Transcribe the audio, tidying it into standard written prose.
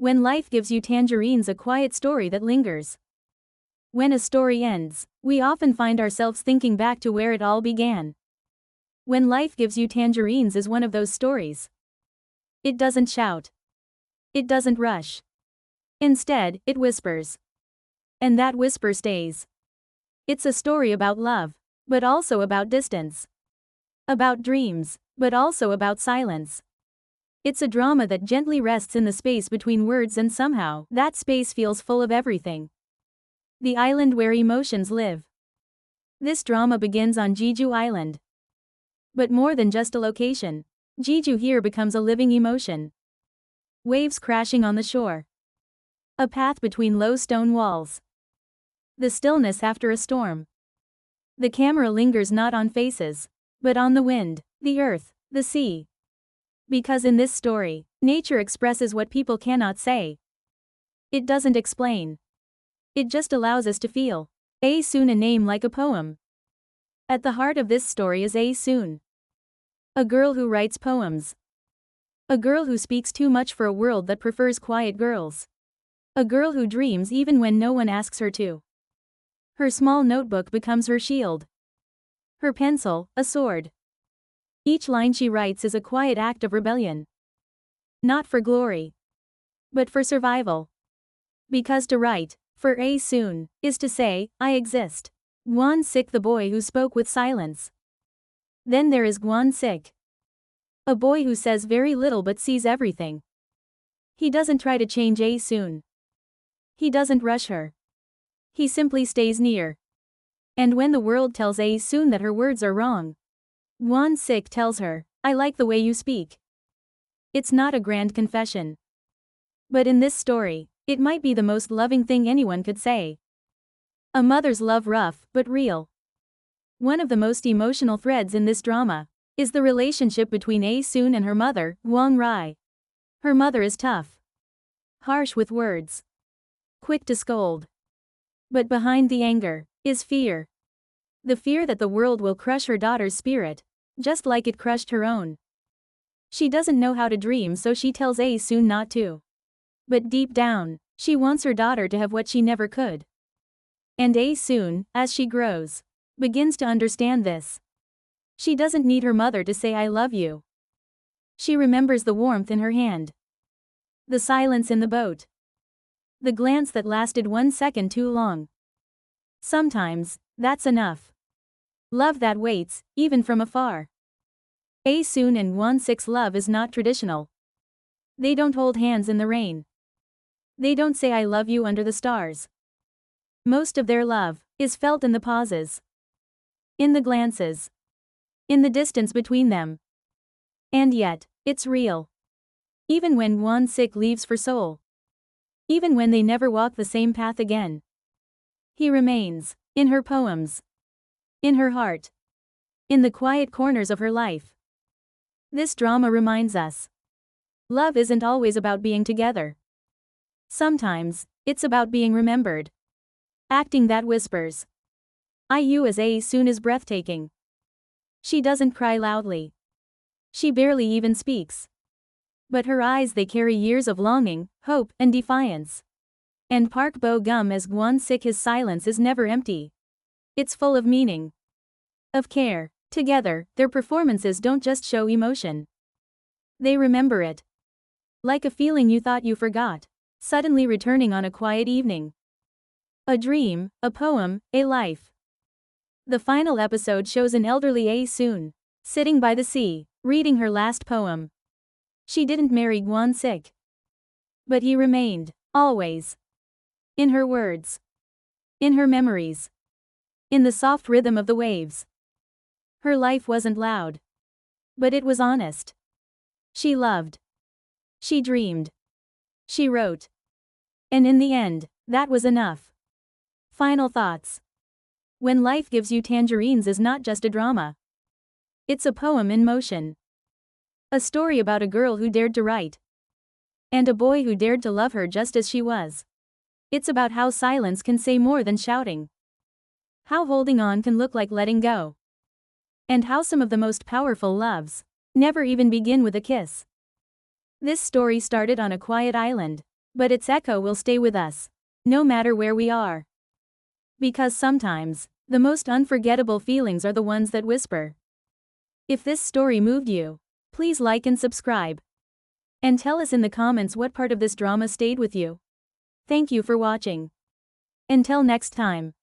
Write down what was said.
When life gives you tangerines, a quiet story that lingers. When a story ends, we often find ourselves thinking back to where it all began. When life gives you tangerines is one of those stories. It doesn't shout. It doesn't rush. Instead, it whispers. And that whisper stays. It's a story about love, but also about distance. About dreams, but also about silence. It's a drama that gently rests in the space between words, and somehow, that space feels full of everything. The island where emotions live. This drama begins on Jeju Island. But more than just a location, Jeju here becomes a living emotion. Waves crashing on the shore. A path between low stone walls. The stillness after a storm. The camera lingers not on faces, but on the wind, the earth, the sea. Because in this story, nature expresses what people cannot say. It doesn't explain. It just allows us to feel. Soon, a name like a poem. At the heart of this story is Soon. A girl who writes poems. A girl who speaks too much for a world that prefers quiet girls. A girl who dreams even when no one asks her to. Her small notebook becomes her shield. Her pencil, a sword. Each line she writes is a quiet act of rebellion. Not for glory, but for survival. Because to write, for Soon, is to say, I exist. Gwon-sik, the boy who spoke with silence. Then there is Gwon-sik. A boy who says very little but sees everything. He doesn't try to change Soon. He doesn't rush her. He simply stays near. And when the world tells Soon that her words are wrong, Gwon-sik tells her, I like the way you speak. It's not a grand confession. But in this story, it might be the most loving thing anyone could say. A mother's love, rough, but real. One of the most emotional threads in this drama is the relationship between Soon and her mother, Gwon-rai. Her mother is tough. Harsh with words. Quick to scold. But behind the anger is fear. The fear that the world will crush her daughter's spirit, just like it crushed her own. She doesn't know how to dream, so she tells Soon not to. But deep down, she wants her daughter to have what she never could. And Soon, as she grows, begins to understand this. She doesn't need her mother to say I love you. She remembers the warmth in her hand. The silence in the boat. The glance that lasted 1 second too long. Sometimes, that's enough. Love that waits, even from afar. Soon and Gwon-sik's love is not traditional. They don't hold hands in the rain. They don't say I love you under the stars. Most of their love is felt in the pauses. In the glances. In the distance between them. And yet, it's real. Even when Gwon-sik leaves for Seoul. Even when they never walk the same path again. He remains, in her poems. In her heart. In the quiet corners of her life. This drama reminds us. Love isn't always about being together. Sometimes, it's about being remembered. Acting that whispers. IU as Soon is breathtaking. She doesn't cry loudly. She barely even speaks. But her eyes, they carry years of longing, hope, and defiance. And Park Bo-gum as Gwon-sik, his silence is never empty. It's full of meaning. Of care. Together, their performances don't just show emotion. They remember it. Like a feeling you thought you forgot, suddenly returning on a quiet evening. A dream, a poem, a life. The final episode shows an elderly Soon, sitting by the sea, reading her last poem. She didn't marry Gwon-sik. But he remained, always. In her words. In her memories. In the soft rhythm of the waves. Her life wasn't loud. But it was honest. She loved. She dreamed. She wrote. And in the end, that was enough. Final thoughts. When life gives you tangerines is not just a drama. It's a poem in motion. A story about a girl who dared to write. And a boy who dared to love her just as she was. It's about how silence can say more than shouting. How holding on can look like letting go. And how some of the most powerful loves never even begin with a kiss. This story started on a quiet island, But its echo will stay with us, no matter where we are. Because sometimes, the most unforgettable feelings are the ones that whisper. If this story moved you, please like and subscribe. And tell us in the comments what part of this drama stayed with you. Thank you for watching. Until next time.